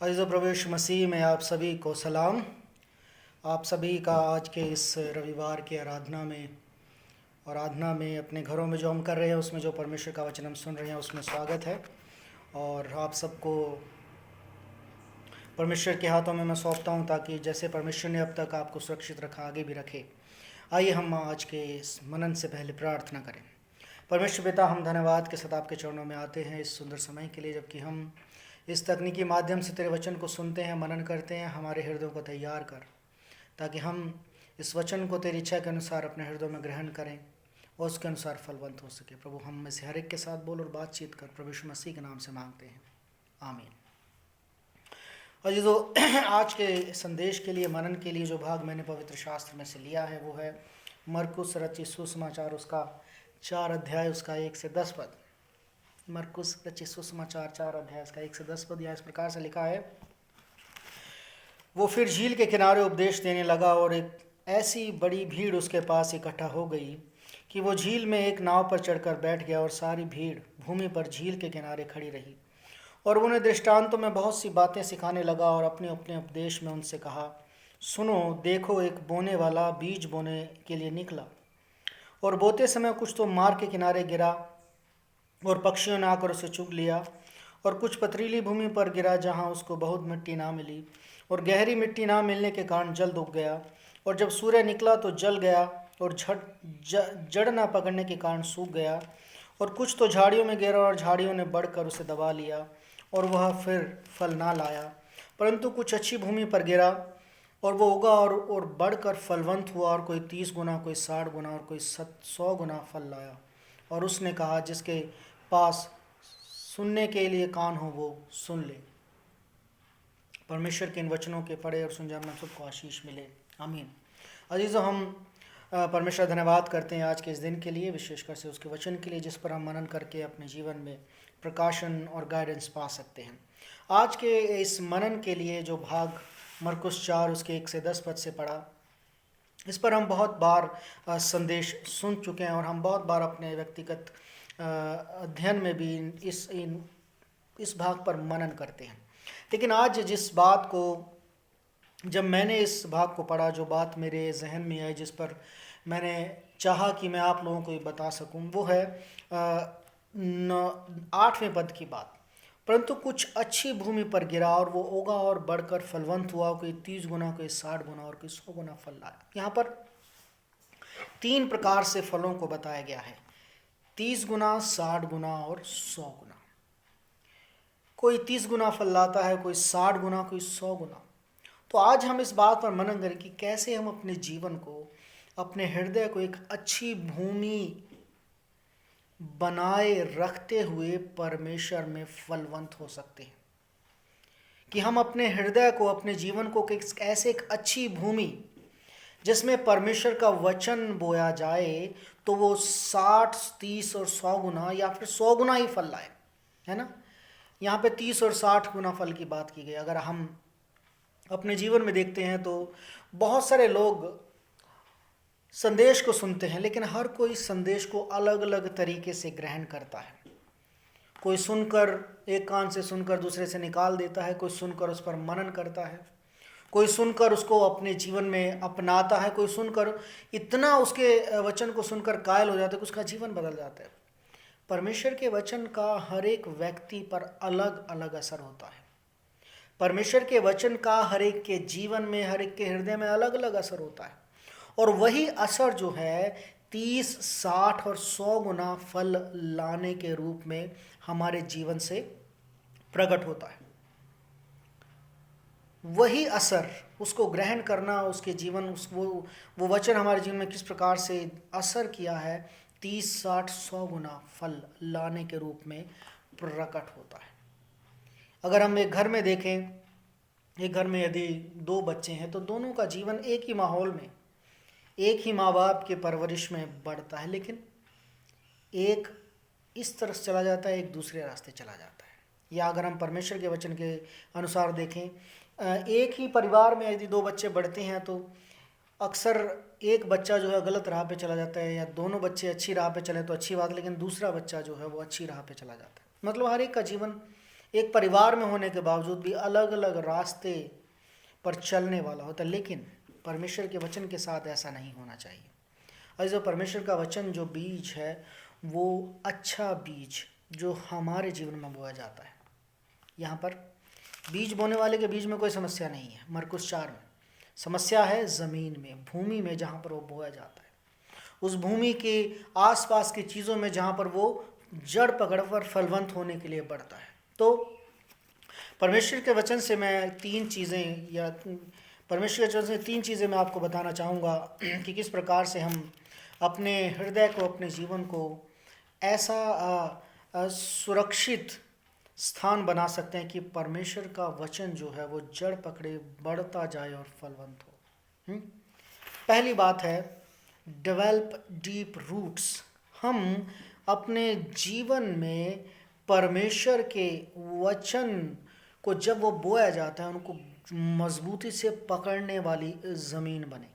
अज़ीज़ प्रभु यीशु मसीह में आप सभी को सलाम। आप सभी का आज के इस रविवार की आराधना में अपने घरों में जो हम कर रहे हैं उसमें जो परमेश्वर का वचन हम सुन रहे हैं उसमें स्वागत है। और आप सबको परमेश्वर के हाथों में मैं सौंपता हूं ताकि जैसे परमेश्वर ने अब तक आपको सुरक्षित रखा आगे भी रखे। आइए हम आज के इस मनन से पहले प्रार्थना करें। परमेश्वर पिता, हम धन्यवाद के साथ आपके चरणों में आते हैं इस सुंदर समय के लिए, जबकि हम इस तकनीकी माध्यम से तेरे वचन को सुनते हैं, मनन करते हैं। हमारे हृदयों को तैयार कर ताकि हम इस वचन को तेरी इच्छा के अनुसार अपने हृदयों में ग्रहण करें और उसके अनुसार फलवंत हो सके। प्रभु, हम में से हर एक के साथ बोल और बातचीत कर, प्रभु यीशु मसीह के नाम से मांगते हैं, आमीन। और ये जो आज के संदेश के लिए, मनन के लिए जो भाग मैंने पवित्र शास्त्र में से लिया है वो है मरकुस रचित सुसमाचार, उसका 4 अध्याय, उसका 1 से 10 पद। मरकुस रचित सुसमाचार 4 अध्याय, उसका 1 से 10 पद। यहाँ इस प्रकार से लिखा है, वो फिर झील के किनारे उपदेश देने लगा और एक ऐसी बड़ी भीड़ उसके पास इकट्ठा हो गई कि वो झील में एक नाव पर चढ़कर बैठ गया और सारी भीड़ भूमि पर झील के किनारे खड़ी रही। और उन्हें दृष्टांतों में बहुत सी बातें सिखाने लगा और अपने अपने उपदेश में उनसे कहा, सुनो, देखो, एक बोने वाला बीज बोने के लिए निकला और बोते समय कुछ तो मार्ग के किनारे गिरा और पक्षियों ने आकर उसे चुग लिया, और कुछ पथरीली भूमि पर गिरा जहाँ उसको बहुत मिट्टी ना मिली, और गहरी मिट्टी ना मिलने के कारण जल्द उग गया, और जब सूर्य निकला तो जल गया और जड़ ना पकड़ने के कारण सूख गया। और कुछ तो झाड़ियों में गिरा और झाड़ियों ने बढ़कर उसे दबा लिया और वह फिर फल ना लाया। परंतु कुछ अच्छी भूमि पर गिरा और वो उगा और बढ़कर फलवंत हुआ, और कोई 30 गुना, कोई 60 गुना और कोई 100 गुना फल लाया। और उसने कहा, जिसके पास सुनने के लिए कान हो वो सुन ले। परमेश्वर के इन वचनों के पढ़े और सुन जाने में सबको आशीष मिले, आमीन। अजीज़ों, हम परमेश्वर धन्यवाद करते हैं आज के इस दिन के लिए, विशेषकर से उसके वचन के लिए जिस पर हम मनन करके अपने जीवन में प्रकाशन और गाइडेंस पा सकते हैं। आज के इस मनन के लिए जो भाग मरकुस 4 उसके 1 से 10 पद से पढ़ा, इस पर हम बहुत बार संदेश सुन चुके हैं और हम बहुत बार अपने व्यक्तिगत अध्ययन में भी इस भाग पर मनन करते हैं। लेकिन आज जिस बात को, जब मैंने इस भाग को पढ़ा, जो बात मेरे जहन में आई, जिस पर मैंने चाहा कि मैं आप लोगों को ये बता सकूं, वो है 8वें पद की बात। परंतु कुछ अच्छी भूमि पर गिरा और वो उगा और बढ़कर फलवंत हुआ, कोई 30 गुना, कोई 60 गुना और कोई 100 गुना फल लाया। यहाँ पर 3 प्रकार से फलों को बताया गया है, 30 गुना, 60 गुना और 100 गुना। कोई 30 गुना फल लाता है, कोई 60 गुना, कोई 100 गुना। तो आज हम इस बात पर मनन करें कि कैसे हम अपने जीवन को, अपने हृदय को एक अच्छी भूमि बनाए रखते हुए परमेश्वर में फलवंत हो सकते हैं। कि हम अपने हृदय को, अपने जीवन को ऐसे एक अच्छी भूमि जिसमें परमेश्वर का वचन बोया जाए तो वो 60, 30 और 100 गुना या फिर 100 गुना ही फल लाए, है ना। यहाँ पे 30 और 60 गुना फल की बात की गई। अगर हम अपने जीवन में देखते हैं तो बहुत सारे लोग संदेश को सुनते हैं, लेकिन हर कोई संदेश को अलग अलग तरीके से ग्रहण करता है। कोई सुनकर, एक कान से सुनकर दूसरे से निकाल देता है, कोई सुनकर उस पर मनन करता है, कोई सुनकर उसको अपने जीवन में अपनाता है, कोई सुनकर इतना उसके वचन को सुनकर कायल हो जाता है कि उसका जीवन बदल जाता है। परमेश्वर के वचन का हर एक व्यक्ति पर अलग अलग असर होता है। परमेश्वर के वचन का हर एक के जीवन में, हर एक के हृदय में अलग अलग असर होता है, और वही असर जो है 30, 60 और 100 गुना फल लाने के रूप में हमारे जीवन से प्रकट होता है। वही असर, उसको ग्रहण करना, उसके जीवन, वो वचन हमारे जीवन में किस प्रकार से असर किया है, 30, 60, 100 गुना फल लाने के रूप में प्रकट होता है। अगर हम एक घर में देखें, एक घर में यदि 2 बच्चे हैं तो दोनों का जीवन एक ही माहौल में, एक ही माँ बाप के परवरिश में बढ़ता है, लेकिन एक इस तरफ चला जाता है, एक दूसरे रास्ते चला जाता है। या अगर हम परमेश्वर के वचन के अनुसार देखें, एक ही परिवार में यदि 2 बच्चे बढ़ते हैं तो अक्सर एक बच्चा जो है गलत राह पे चला जाता है, या दोनों बच्चे अच्छी राह पे चले तो अच्छी बात, लेकिन दूसरा बच्चा जो है वो अच्छी राह पे चला जाता है। मतलब हर एक का जीवन एक परिवार में होने के बावजूद भी अलग अलग रास्ते पर चलने वाला होता है, लेकिन परमेश्वर के वचन के साथ ऐसा नहीं होना चाहिए। और जो परमेश्वर का वचन जो बीज है वो अच्छा बीज जो हमारे जीवन में बोया जाता है। यहाँ पर बीज बोने वाले के बीज में कोई समस्या नहीं है। मरकुस 4 में समस्या है ज़मीन में, भूमि में, जहाँ पर वो बोया जाता है, उस भूमि के आसपास की चीज़ों में जहाँ पर वो जड़ पकड़कर फलवंत होने के लिए बढ़ता है। तो परमेश्वर के वचन से मैं तीन चीज़ें मैं आपको बताना चाहूँगा कि किस प्रकार से हम अपने हृदय को, अपने जीवन को ऐसा सुरक्षित स्थान बना सकते हैं कि परमेश्वर का वचन जो है वो जड़ पकड़े, बढ़ता जाए और फलवंत हो। पहली बात है डेवलप डीप रूट्स। हम अपने जीवन में परमेश्वर के वचन को जब वो बोया जाता है उनको मजबूती से पकड़ने वाली ज़मीन बने।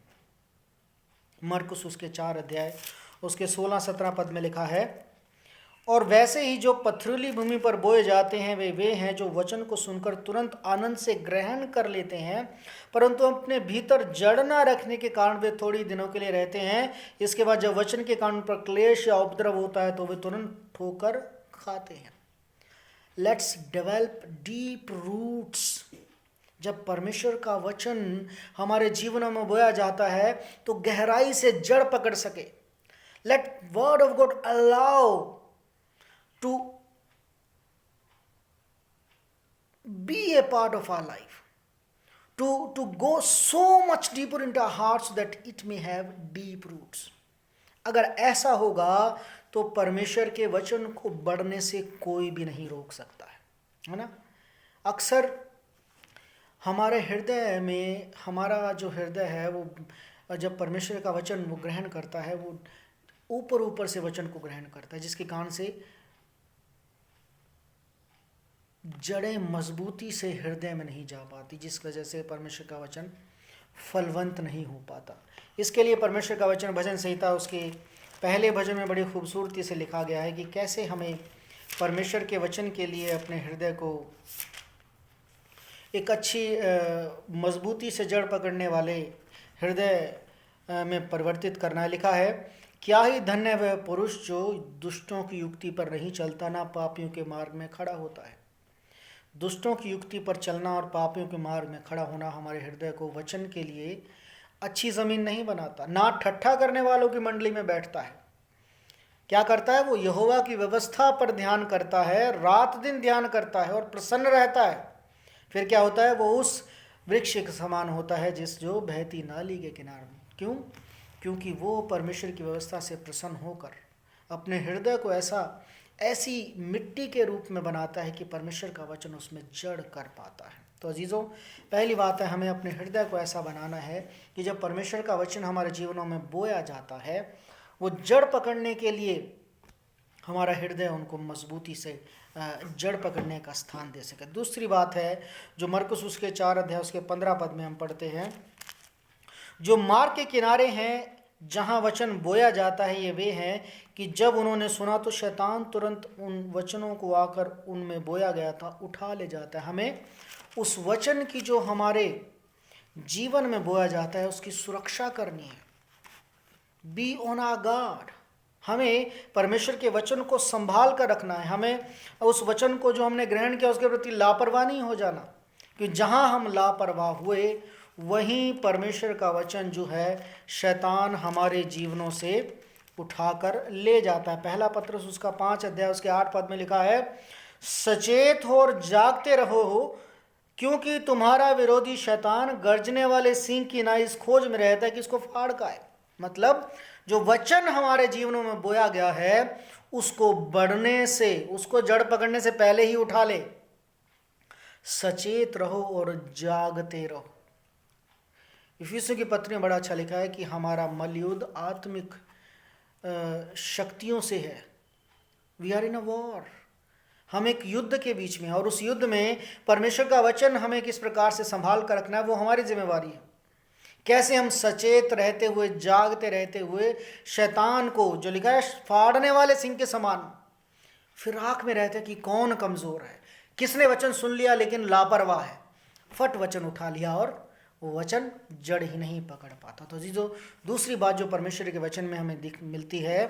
मरकुस उसके 4 अध्याय उसके 16-17 पद में लिखा है, और वैसे ही जो पथरीली भूमि पर बोए जाते हैं वे हैं जो वचन को सुनकर तुरंत आनंद से ग्रहण कर लेते हैं, परंतु अपने भीतर जड़ न रखने के कारण वे थोड़ी दिनों के लिए रहते हैं। इसके बाद जब वचन के कारण पर क्लेश या उपद्रव होता है तो वे तुरंत ठोकर खाते हैं। Let's develop deep roots. जब परमेश्वर का वचन हमारे जीवनों में बोया जाता है तो गहराई से जड़ पकड़ सके। Let word of God allow to be a part of our life, to go so much deeper into our hearts that it may have deep roots. अगर ऐसा होगा तो परमेश्वर के वचन को बढ़ने से कोई भी नहीं रोक सकता है ना। अक्सर हमारे हृदय में, हमारा जो हृदय है वो जब परमेश्वर का वचन वो ग्रहण करता है, वो ऊपर ऊपर से वचन को ग्रहण करता है, जिसके कारण से जड़ें मजबूती से हृदय में नहीं जा पाती, जिस वजह से परमेश्वर का वचन फलवंत नहीं हो पाता। इसके लिए परमेश्वर का वचन भजन संहिता उसके पहले भजन में बड़ी खूबसूरती से लिखा गया है कि कैसे हमें परमेश्वर के वचन के लिए अपने हृदय को एक अच्छी मजबूती से जड़ पकड़ने वाले हृदय में परिवर्तित करना है। लिखा है, क्या ही धन्य वह पुरुष जो दुष्टों की युक्ति पर नहीं चलता, ना पापियों के मार्ग में खड़ा होता है। दुष्टों की युक्ति पर चलना और पापियों के मार्ग में खड़ा होना हमारे हृदय को वचन के लिए अच्छी ज़मीन नहीं बनाता। ना ठट्ठा करने वालों की मंडली में बैठता है। क्या करता है? वो यहोवा की व्यवस्था पर ध्यान करता है, रात दिन ध्यान करता है और प्रसन्न रहता है। फिर क्या होता है? वो उस वृक्ष के समान होता है जो बहती नाली के किनारे में। क्यों? क्योंकि वो परमेश्वर की व्यवस्था से प्रसन्न होकर अपने हृदय को ऐसी मिट्टी के रूप में बनाता है कि परमेश्वर का वचन उसमें जड़ कर पाता है। तो अजीज़ों, पहली बात है, हमें अपने हृदय को ऐसा बनाना है कि जब परमेश्वर का वचन हमारे जीवनों में बोया जाता है, वो जड़ पकड़ने के लिए हमारा हृदय उनको मजबूती से जड़ पकड़ने का स्थान दे सके। दूसरी बात है जो मरकुस उसके 4 अध्याय उसके 15 पद में हम पढ़ते हैं, जो मार्ग के किनारे हैं जहाँ वचन बोया जाता है, ये वे हैं कि जब उन्होंने सुना तो शैतान तुरंत उन वचनों को आकर उनमें बोया गया था उठा ले जाता है। हमें उस वचन की जो हमारे जीवन में बोया जाता है उसकी सुरक्षा करनी है। Be on our guard. हमें परमेश्वर के वचन को संभाल कर रखना है। हमें उस वचन को जो हमने ग्रहण किया उसके प्रति लापरवाह नहीं हो जाना, कि जहाँ हम लापरवाह हुए वहीं परमेश्वर का वचन जो है शैतान हमारे जीवनों से उठाकर ले जाता है। पहला पत्रस उसका 5 अध्याय उसके 8 पद में लिखा है, सचेत हो और जागते रहो हो, क्योंकि तुम्हारा विरोधी शैतान गर्जने वाले सिंह की नाई इस खोज में रहता है कि इसको फाड़ खाए। मतलब जो वचन हमारे जीवनों में बोया गया है उसको बढ़ने से, उसको जड़ पकड़ने से पहले ही उठा ले। सचेत रहो और जागते रहो। इफिसियों की पत्री में बड़ा अच्छा लिखा है कि हमारा मलयुद्ध आत्मिक शक्तियों से है। We are in a war. हम एक युद्ध के बीच में हैं और उस युद्ध में परमेश्वर का वचन हमें किस प्रकार से संभाल कर रखना है वो हमारी जिम्मेवारी है। कैसे हम सचेत रहते हुए, जागते रहते हुए शैतान को, जो लिखा है फाड़ने वाले सिंह के समान, फिराक में रहते कि कौन कमज़ोर है, किसने वचन सुन लिया लेकिन लापरवाह है, फट वचन उठा लिया और वो वचन जड़ ही नहीं पकड़ पाता। तो जी जो दूसरी बात जो परमेश्वर के वचन में हमें मिलती है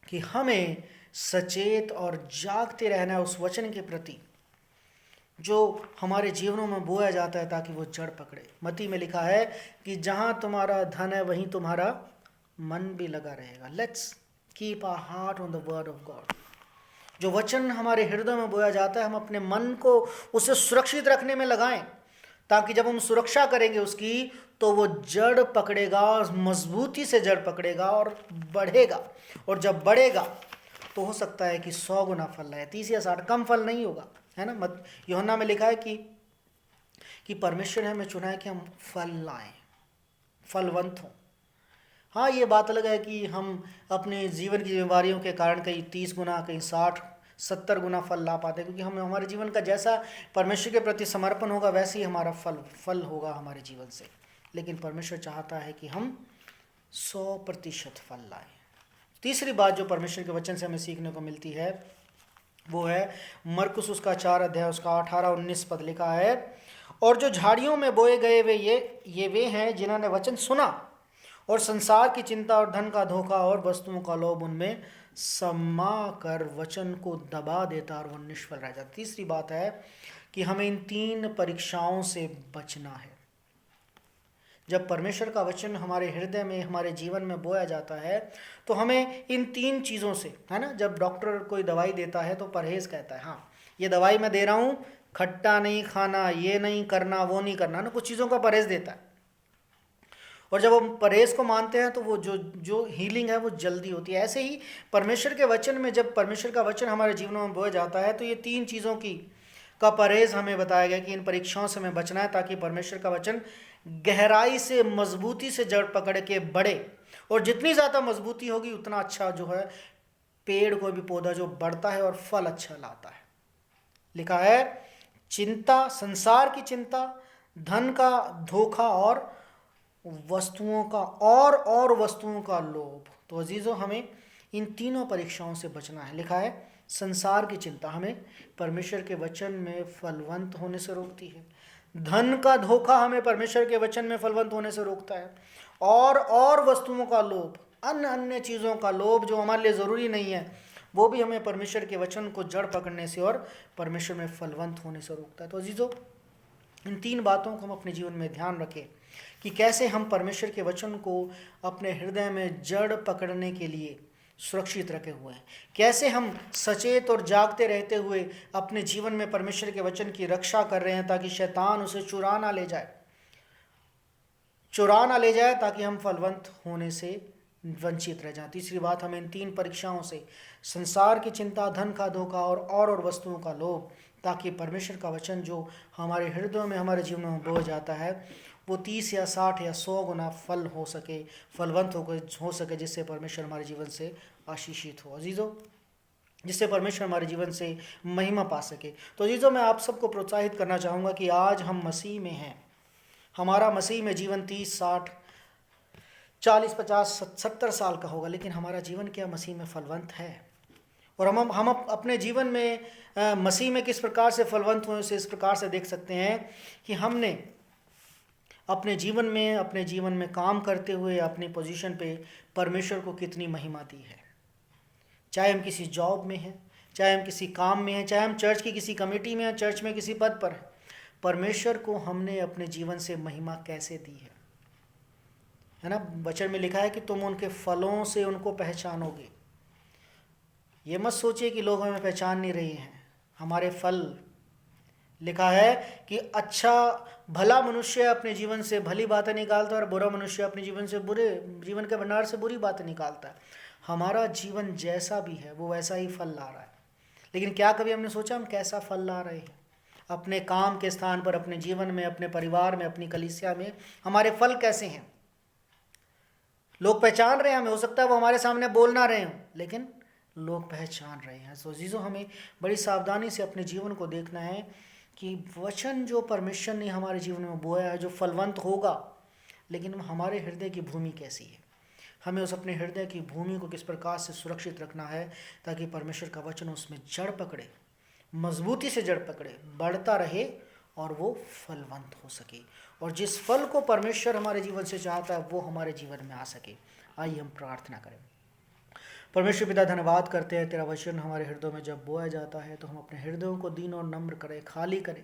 कि हमें सचेत और जागते रहना है उस वचन के प्रति जो हमारे जीवनों में बोया जाता है, ताकि वो जड़ पकड़े। मत्ती में लिखा है कि जहाँ तुम्हारा धन है वहीं तुम्हारा मन भी लगा रहेगा। Let's keep our heart on the word of God. जो वचन हमारे हृदय में बोया जाता है, हम अपने मन को उसे सुरक्षित रखने में लगाएं, ताकि जब हम सुरक्षा करेंगे उसकी तो वो जड़ पकड़ेगा, मजबूती से जड़ पकड़ेगा और बढ़ेगा। और जब बढ़ेगा तो हो सकता है कि 100 गुना फल लाए, 30 या 60, कम फल नहीं होगा, है ना। यूहन्ना में लिखा है कि परमेश्वर ने हमें चुना है कि हम फल लाएं, फलवंत हों। हाँ, ये बात अलग है कि हम अपने जीवन की जिम्मेवारियों के कारण कहीं 30 गुना, कहीं 60-70 गुना फल ला पाते हैं, क्योंकि हम हमारे जीवन का जैसा परमेश्वर के प्रति समर्पण होगा वैसे ही हमारा फल होगा हमारे जीवन से। लेकिन परमेश्वर चाहता है कि हम 100% फल लाएं। तीसरी बात जो परमेश्वर के वचन से हमें सीखने को मिलती है वो है मरकुस उसका 4 अध्याय उसका 18-19 पद लिखा है, और जो झाड़ियों में बोए गए वे हैं जिन्होंने वचन सुना और संसार की चिंता और धन का धोखा और वस्तुओं का लोभ उनमें समा कर वचन को दबा देता और वो निष्फल रह जाता। तीसरी बात है कि हमें इन 3 परीक्षाओं से बचना है। जब परमेश्वर का वचन हमारे हृदय में, हमारे जीवन में बोया जाता है तो हमें इन 3 चीज़ों से, है ना, जब डॉक्टर कोई दवाई देता है तो परहेज कहता है, हाँ ये दवाई मैं दे रहा हूँ, खट्टा नहीं खाना, ये नहीं करना, वो नहीं करना, ना कुछ चीज़ों का परहेज देता है। और जब हम परहेज को मानते हैं तो वो जो हीलिंग है वो जल्दी होती है। ऐसे ही परमेश्वर के वचन में जब परमेश्वर का वचन हमारे जीवनों में बोया जाता है तो ये 3 चीज़ों का परहेज हमें बताया गया कि इन परीक्षाओं से हमें बचना है, ताकि परमेश्वर का वचन गहराई से, मजबूती से जड़ पकड़ के बढ़े। और जितनी ज़्यादा मजबूती होगी उतना अच्छा जो है पेड़, कोई भी पौधा जो बढ़ता है और फल अच्छा लाता है। लिखा है चिंता, संसार की चिंता, धन का धोखा और वस्तुओं का लोभ। तो अजीजों, हमें इन 3 परीक्षाओं से बचना है। लिखा है संसार की चिंता हमें परमेश्वर के वचन में फलवंत होने से रोकती है, धन का धोखा हमें परमेश्वर के वचन में फलवंत होने से रोकता है, और वस्तुओं का लोभ, अन्य चीज़ों का लोभ जो हमारे लिए ज़रूरी नहीं है, वो भी हमें परमेश्वर के वचन को जड़ पकड़ने से और परमेश्वर में फलवंत होने से रोकता है। तो अजीजों, इन 3 बातों को हम अपने जीवन में ध्यान रखें कि कैसे हम परमेश्वर के वचन को अपने हृदय में जड़ पकड़ने के लिए सुरक्षित रखे हुए हैं, कैसे हम सचेत और जागते रहते हुए अपने जीवन में परमेश्वर के वचन की रक्षा कर रहे हैं, ताकि शैतान उसे चुरा ना ले जाए, ताकि हम फलवंत होने से वंचित रह जाएं। तीसरी बात, हमें इन 3 परीक्षाओं से, संसार की चिंता, धन का धोखा और वस्तुओं का लोभ, ताकि परमेश्वर का वचन जो हमारे हृदय में, हमारे जीवन में बोया जाता है वो 30 या 60 या 100 गुना फल हो सके, फलवंत हो सके, जिससे परमेश्वर हमारे जीवन से आशीषित हो। अजीज़ों, जिससे परमेश्वर हमारे जीवन से महिमा पा सके। तो अजीज़ों, मैं आप सबको प्रोत्साहित करना चाहूँगा कि आज हम मसीह में हैं, हमारा मसीह में जीवन 30, 60, 40, 50, 70 साल का होगा, लेकिन हमारा जीवन क्या मसीह में फलवंत है? और हम अपने जीवन में मसीह में किस प्रकार से फलवंत हुए उसे इस प्रकार से देख सकते हैं कि हमने अपने जीवन में काम करते हुए अपनी पोजीशन पे परमेश्वर को कितनी महिमा दी है। चाहे हम किसी जॉब में हैं, चाहे हम किसी काम में हैं, चाहे हम चर्च की किसी कमेटी में हैं, चर्च में किसी पद पर हैं, परमेश्वर को हमने अपने जीवन से महिमा कैसे दी है ना। वचन में लिखा है कि तुम उनके फलों से उनको पहचानोगे। ये मत सोचिए कि लोग हमें पहचान नहीं रहे हैं, हमारे फल। लिखा है कि अच्छा भला मनुष्य अपने जीवन से भली बातें निकालता है और बुरा मनुष्य अपने जीवन के भंडार से बुरी बातें निकालता है। हमारा जीवन जैसा भी है वो वैसा ही फल ला रहा है, लेकिन क्या कभी हमने सोचा हम कैसा फल ला रहे हैं? अपने काम के स्थान पर, अपने जीवन में, अपने परिवार में, अपनी कलीसिया में हमारे फल कैसे हैं? लोग पहचान रहे हैं हमें, हो सकता है वो हमारे सामने बोल ना रहे हों, लेकिन लोग पहचान रहे हैं। तो अजीज़ों, हमें बड़ी सावधानी से अपने जीवन को देखना है कि वचन जो परमेश्वर ने हमारे जीवन में बोया है जो फलवंत होगा, लेकिन हमारे हृदय की भूमि कैसी है? हमें उस अपने हृदय की भूमि को किस प्रकार से सुरक्षित रखना है ताकि परमेश्वर का वचन उसमें जड़ पकड़े मजबूती से जड़ पकड़े, बढ़ता रहे और वो फलवंत हो सके, और जिस फल को परमेश्वर हमारे जीवन से चाहता है वो हमारे जीवन में आ सके। आइए हम प्रार्थना करें। परमेश्वर पिता, धन्यवाद करते हैं तेरा वचन हमारे हृदयों में जब बोया जाता है तो हम अपने हृदयों को दीन और नम्र करें, खाली करें।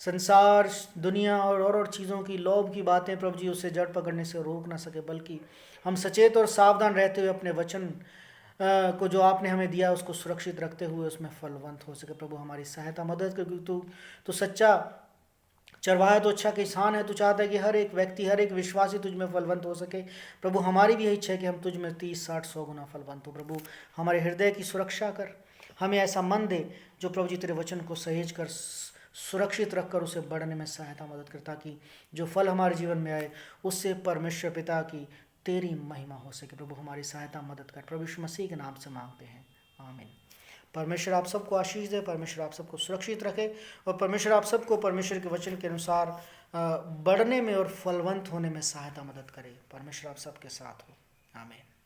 संसार, दुनिया और चीज़ों की लोभ की बातें प्रभु जी उससे जड़ पकड़ने से रोक ना सके, बल्कि हम सचेत और सावधान रहते हुए अपने वचन को जो आपने हमें दिया उसको सुरक्षित रखते हुए उसमें फलवंत हो सके। प्रभु हमारी सहायता मदद कर, क्योंकि तू सच्चा चरवाहा है, तो अच्छा किसान है। तू चाहता है कि हर एक व्यक्ति, हर एक विश्वासी तुझ में फलवंत हो सके। प्रभु हमारी भी यही इच्छा है कि हम तुझ में 30, 60, 100 गुना फलवंत हो। प्रभु हमारे हृदय की सुरक्षा कर, हमें ऐसा मन दे जो प्रभु जी तेरे वचन को सहेज कर, सुरक्षित रखकर उसे बढ़ने में सहायता मदद कर, ताकि जो फल हमारे जीवन में आए उससे परमेश्वर पिता की तेरी महिमा हो सके। प्रभु हमारी सहायता मदद कर, प्रभु यीशु मसीह के नाम से मांगते हैं, आमीन। परमेश्वर आप सबको आशीष दे, परमेश्वर आप सबको सुरक्षित रखे, और परमेश्वर आप सबको परमेश्वर के वचन के अनुसार बढ़ने में और फलवंत होने में सहायता मदद करे। परमेश्वर आप सबके साथ हो, आमीन।